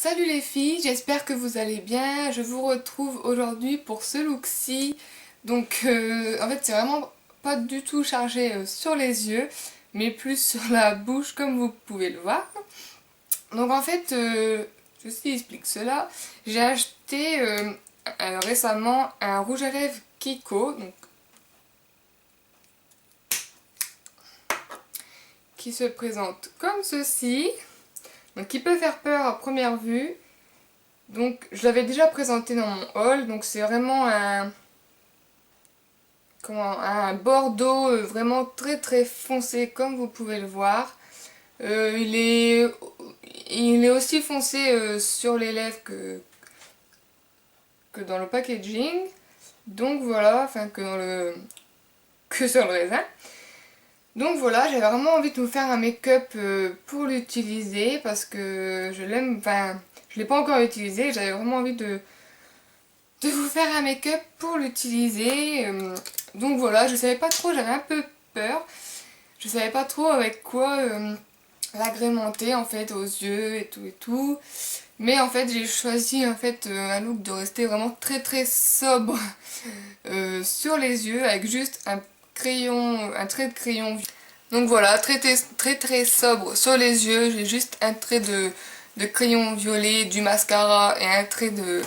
Salut les filles, j'espère que vous allez bien. Je vous retrouve aujourd'hui pour ce look-ci. Donc en fait c'est vraiment pas du tout chargé sur les yeux, mais plus sur la bouche comme vous pouvez le voir. Donc en fait, ceci explique cela. J'ai acheté récemment un rouge à lèvres Kiko, donc, qui se présente comme ceci. Donc qui peut faire peur à première vue. Donc je l'avais déjà présenté dans mon haul, donc c'est vraiment un bordeaux vraiment très très foncé comme vous pouvez le voir. Il est aussi foncé sur les lèvres que dans le packaging. Donc voilà, enfin que sur le raisin. Donc voilà, j'avais vraiment envie de vous faire un make-up pour l'utiliser parce que je l'aime, enfin je l'ai pas encore utilisé, j'avais vraiment envie de vous faire un make-up pour l'utiliser. Donc voilà, je savais pas trop, j'avais un peu peur. Je savais pas trop avec quoi l'agrémenter en fait aux yeux et tout et tout. Mais en fait j'ai choisi en fait un look de rester vraiment très très sobre sur les yeux avec juste un crayon, un trait de crayon. Donc voilà, très très sobre sur les yeux. J'ai juste un trait de crayon violet, du mascara et un trait de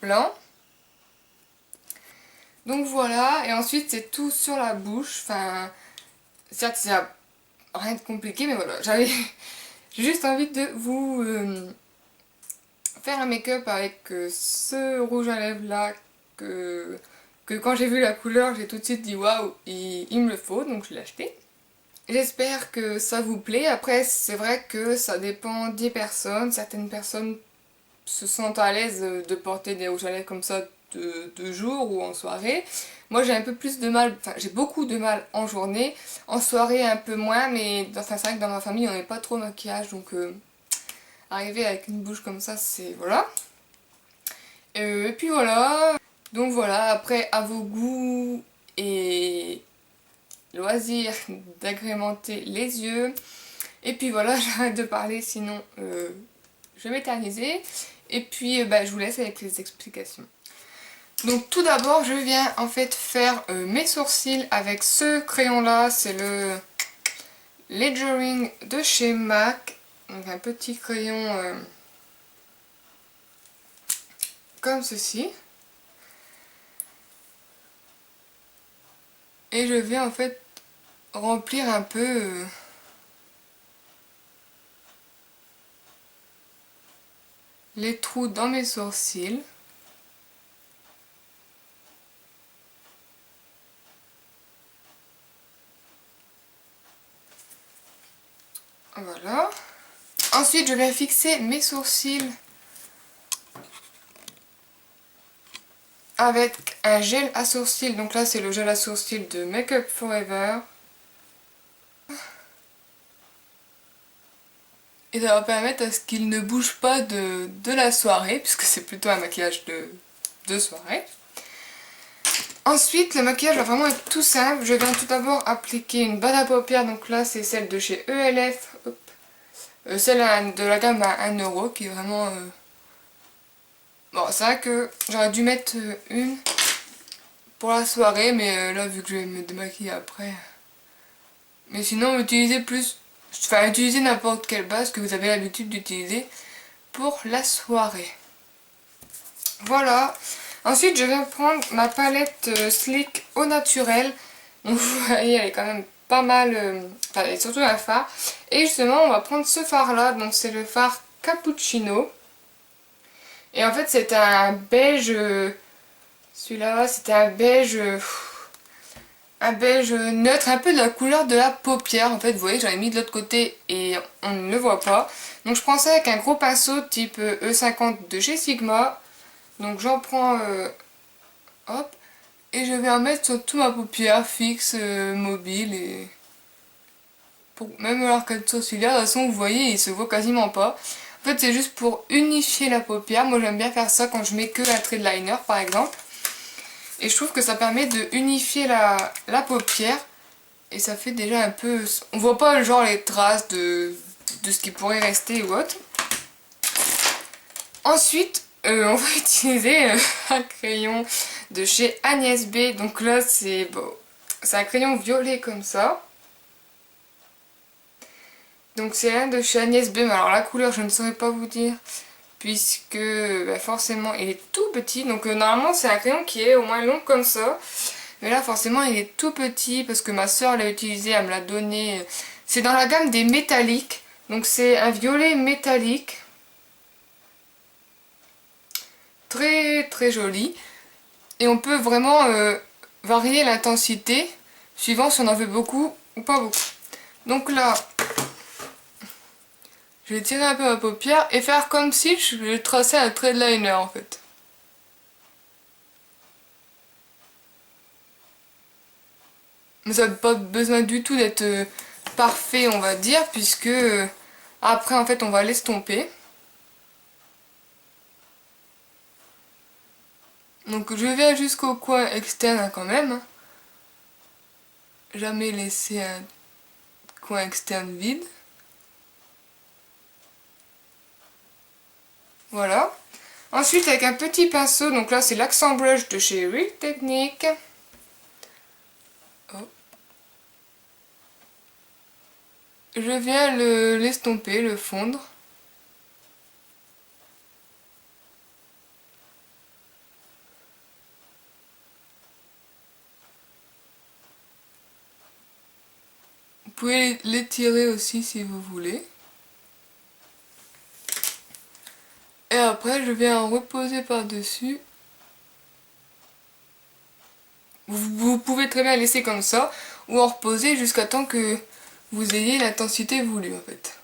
blanc. Donc voilà, et ensuite c'est tout sur la bouche. Enfin, certes c'est rien de compliqué, mais voilà, j'avais juste envie de vous faire un make-up avec ce rouge à lèvres là que quand j'ai vu la couleur, j'ai tout de suite dit waouh, il me le faut, donc je l'ai acheté. J'espère que ça vous plaît. Après, c'est vrai que ça dépend des personnes. Certaines personnes se sentent à l'aise de porter des rouges à lèvres comme ça de jour ou en soirée. Moi j'ai un peu plus de mal, enfin j'ai beaucoup de mal en journée, en soirée un peu moins, mais enfin, c'est vrai que dans ma famille on n'est pas trop maquillage, donc arriver avec une bouche comme ça c'est voilà. Et puis voilà, donc voilà, après à vos goûts et loisirs d'agrémenter les yeux. Et puis voilà, j'arrête de parler sinon je vais m'éterniser. Et puis je vous laisse avec les explications. Donc tout d'abord je viens en fait faire mes sourcils avec ce crayon là, c'est le Ledgering de chez MAC. Donc un petit crayon comme ceci. Et je vais en fait remplir un peu les trous dans mes sourcils. Voilà. Ensuite, je vais fixer mes sourcils avec un gel à sourcils. Donc là, c'est le gel à sourcils de Make Up Forever. Et ça va permettre à ce qu'il ne bouge pas de la soirée, puisque c'est plutôt un maquillage de soirée. Ensuite, le maquillage va vraiment être tout simple. Je viens tout d'abord appliquer une base à paupières. Donc là, c'est celle de chez ELF. Hop. Celle de la gamme à 1€, qui est vraiment... Bon, c'est vrai que j'aurais dû mettre une pour la soirée, mais là, vu que je vais me démaquiller après... Mais sinon, utilisez plus... Enfin, utilisez n'importe quelle base que vous avez l'habitude d'utiliser pour la soirée. Voilà. Ensuite, je vais prendre ma palette Sleek au naturel. Donc, vous voyez, elle est quand même pas mal... enfin, elle est surtout un fard. Et justement, on va prendre ce fard-là. Donc, c'est le fard Cappuccino. Et en fait, c'est un beige... celui-là, c'était un beige... un beige neutre, un peu de la couleur de la paupière. En fait, vous voyez, j'en ai mis de l'autre côté et on ne le voit pas. Donc, je prends ça avec un gros pinceau type E50 de chez Sigma. Donc j'en prends, hop, et je vais en mettre sur toute ma paupière fixe, mobile, et pour même l'arcade sourcilière, de toute façon vous voyez, il se voit quasiment pas. En fait c'est juste pour unifier la paupière, moi j'aime bien faire ça quand je mets que un trait de liner par exemple. Et je trouve que ça permet de unifier la paupière, et ça fait déjà un peu, on voit pas genre les traces de ce qui pourrait rester ou autre. Ensuite, on va utiliser un crayon de chez Agnès B. Donc là, c'est bon, c'est un crayon violet comme ça. Donc c'est un de chez Agnès B. Mais alors la couleur, je ne saurais pas vous dire. Puisque bah, forcément, il est tout petit. Donc normalement, c'est un crayon qui est au moins long comme ça. Mais là, forcément, il est tout petit parce que ma soeur l'a utilisé, elle me l'a donné. C'est dans la gamme des métalliques. Donc c'est un violet métallique. Très très joli. Et on peut vraiment varier l'intensité suivant si on en veut beaucoup ou pas beaucoup. Donc là, je vais tirer un peu ma paupière et faire comme si je traçais un trait de liner en fait. Mais ça n'a pas besoin du tout d'être parfait on va dire puisque après en fait on va l'estomper. Donc je vais jusqu'au coin externe hein, quand même. Jamais laisser un coin externe vide. Voilà. Ensuite avec un petit pinceau, donc là c'est l'accent brush de chez Real Technique. Oh. Je viens l'estomper, le fondre. Vous pouvez l'étirer aussi si vous voulez. Et après je viens en reposer par-dessus. Vous pouvez très bien laisser comme ça ou en reposer jusqu'à temps que vous ayez l'intensité voulue en fait.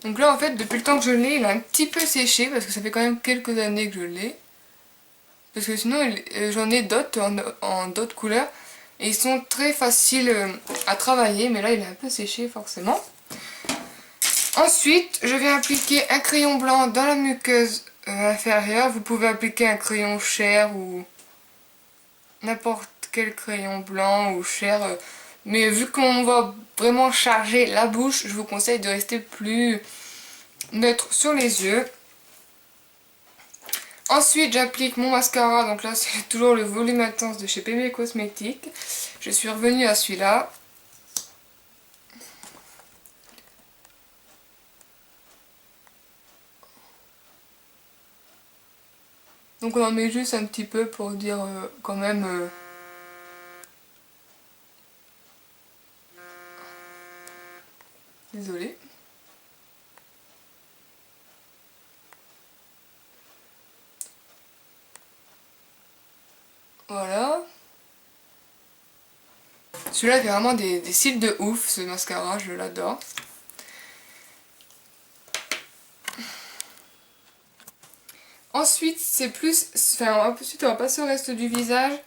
Donc là en fait depuis le temps que je l'ai, il a un petit peu séché parce que ça fait quand même quelques années que je l'ai. Parce que sinon j'en ai d'autres en d'autres couleurs et ils sont très faciles à travailler mais là il est un peu séché forcément. Ensuite je vais appliquer un crayon blanc dans la muqueuse inférieure. Vous pouvez appliquer un crayon chair ou n'importe quel crayon blanc ou chair. Mais vu qu'on va vraiment charger la bouche, je vous conseille de rester plus neutre sur les yeux. Ensuite j'applique mon mascara, donc là c'est toujours le volume intense de chez PB Cosmetics. Je suis revenue à celui-là. Donc on en met juste un petit peu pour dire quand même... Désolée. Voilà. Celui-là fait vraiment des cils de ouf, ce mascara, je l'adore. Ensuite, c'est plus... Enfin, ensuite, on va passer au reste du visage.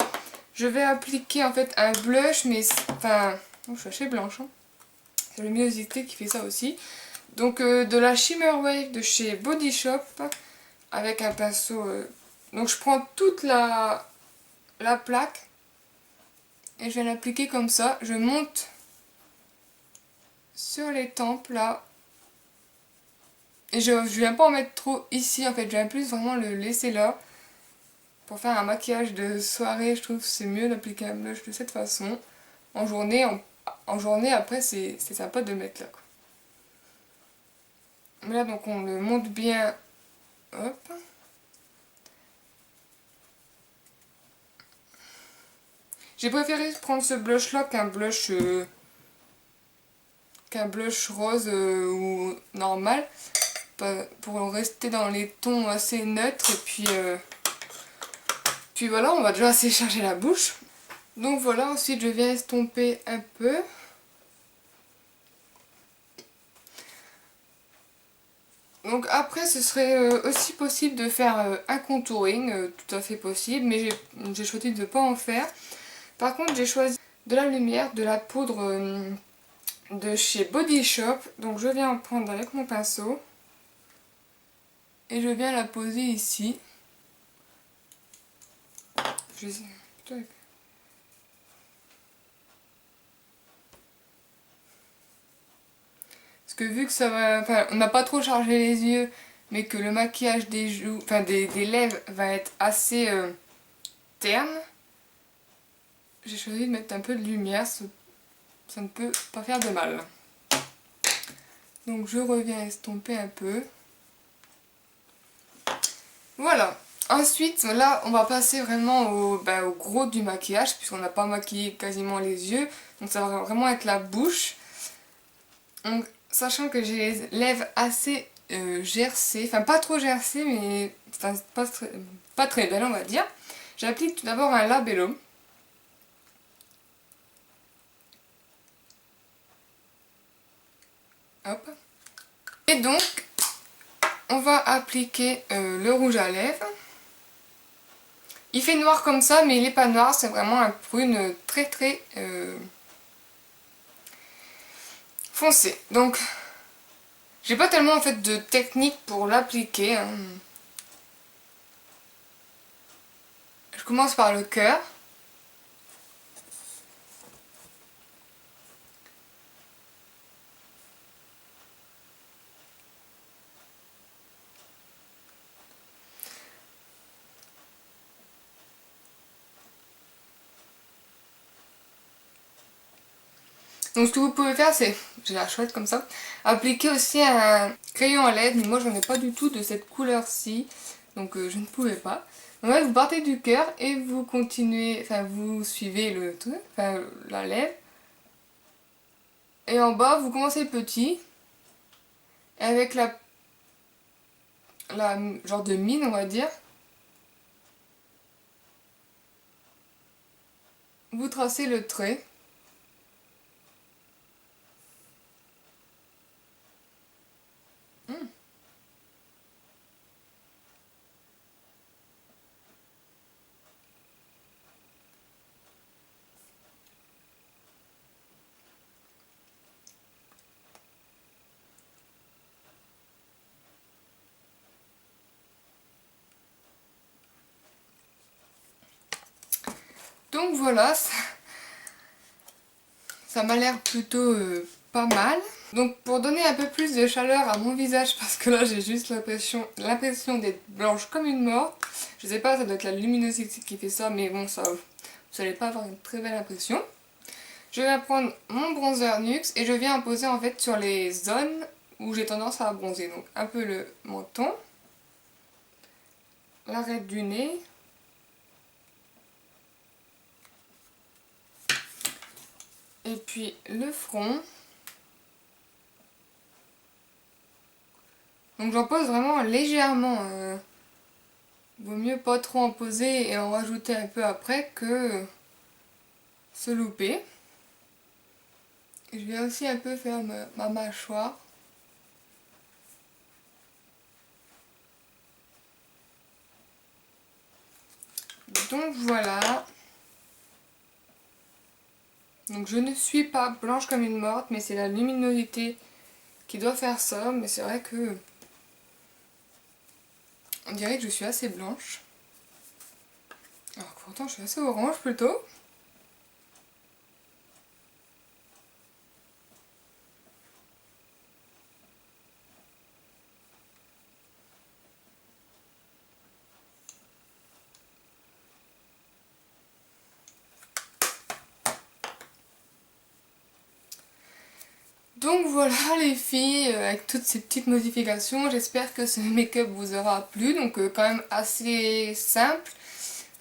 Je vais appliquer en fait un blush, mais... Enfin... Oh, je suis assez blanche, hein. C'est le Luminosité qui fait ça aussi. Donc, de la Shimmer Wave de chez Body Shop. Avec un pinceau... Donc, je prends toute la plaque. Et je viens l'appliquer comme ça. Je monte sur les tempes, là. Et je viens pas en mettre trop ici, en fait. Je viens plus vraiment le laisser là. Pour faire un maquillage de soirée, je trouve que c'est mieux d'appliquer un blush de cette façon. En journée, en journée après, c'est sympa de le mettre là, quoi. Mais là, donc, on le monte bien. Hop. J'ai préféré prendre ce blush là qu'un blush rose ou normal. Pour rester dans les tons assez neutres. Et puis voilà, on va déjà assez charger la bouche. Donc voilà, ensuite je viens estomper un peu. Donc après ce serait aussi possible de faire un contouring, tout à fait possible, mais j'ai choisi de ne pas en faire. Par contre j'ai choisi de la lumière, de la poudre de chez Body Shop. Donc je viens en prendre avec mon pinceau. Et je viens la poser ici. Parce que vu que ça va, enfin, on n'a pas trop chargé les yeux, mais que le maquillage des joues, enfin des lèvres va être assez terne, j'ai choisi de mettre un peu de lumière, ça ne peut pas faire de mal. Donc je reviens estomper un peu. Voilà. Ensuite, là, on va passer vraiment au gros du maquillage, puisqu'on n'a pas maquillé quasiment les yeux. Donc ça va vraiment être la bouche. Donc, sachant que j'ai les lèvres assez gercées, enfin pas trop gercées, mais enfin, pas très belles, on va dire. J'applique tout d'abord un labello. Hop. Et donc, on va appliquer le rouge à lèvres. Il fait noir comme ça, mais il n'est pas noir, c'est vraiment un prune très très foncé. Donc, j'ai pas tellement en fait de technique pour l'appliquer. Hein. Je commence par le cœur. Donc ce que vous pouvez faire, c'est, j'ai la chouette comme ça, appliquer aussi un crayon à lèvres, mais moi j'en ai pas du tout de cette couleur-ci, donc je ne pouvais pas. Donc là, vous partez du cœur et vous continuez, enfin vous suivez le truc, enfin la lèvre. Et en bas, vous commencez petit, et avec la genre de mine, on va dire, vous tracez le trait. Donc voilà, ça m'a l'air plutôt pas mal. Donc pour donner un peu plus de chaleur à mon visage, parce que là j'ai juste l'impression d'être blanche comme une morte. Je sais pas, ça doit être la luminosité qui fait ça, mais bon, ça, vous n'allez pas avoir une très belle impression. Je vais prendre mon bronzer NYX et je viens en poser en fait sur les zones où j'ai tendance à bronzer. Donc un peu le menton, l'arête du nez, et puis le front. Donc j'en pose vraiment légèrement. Vaut mieux pas trop en poser et en rajouter un peu après que se louper. Et je vais aussi un peu faire ma mâchoire. Donc voilà. Donc je ne suis pas blanche comme une morte, mais c'est la luminosité qui doit faire ça. Mais c'est vrai que on dirait que je suis assez blanche. Alors que pourtant je suis assez orange plutôt. Donc voilà les filles, avec toutes ces petites modifications, j'espère que ce make-up vous aura plu. Donc quand même assez simple.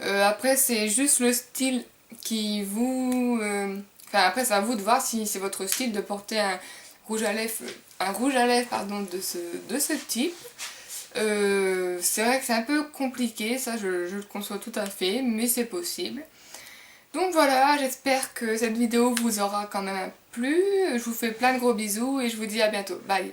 Après c'est juste le style qui vous... Enfin après c'est à vous de voir si c'est votre style de porter un rouge à lèvres pardon, de ce type. C'est vrai que c'est un peu compliqué, ça je le conçois tout à fait, mais c'est possible. Donc voilà, j'espère que cette vidéo vous aura quand même plu. Je vous fais plein de gros bisous et je vous dis à bientôt. Bye!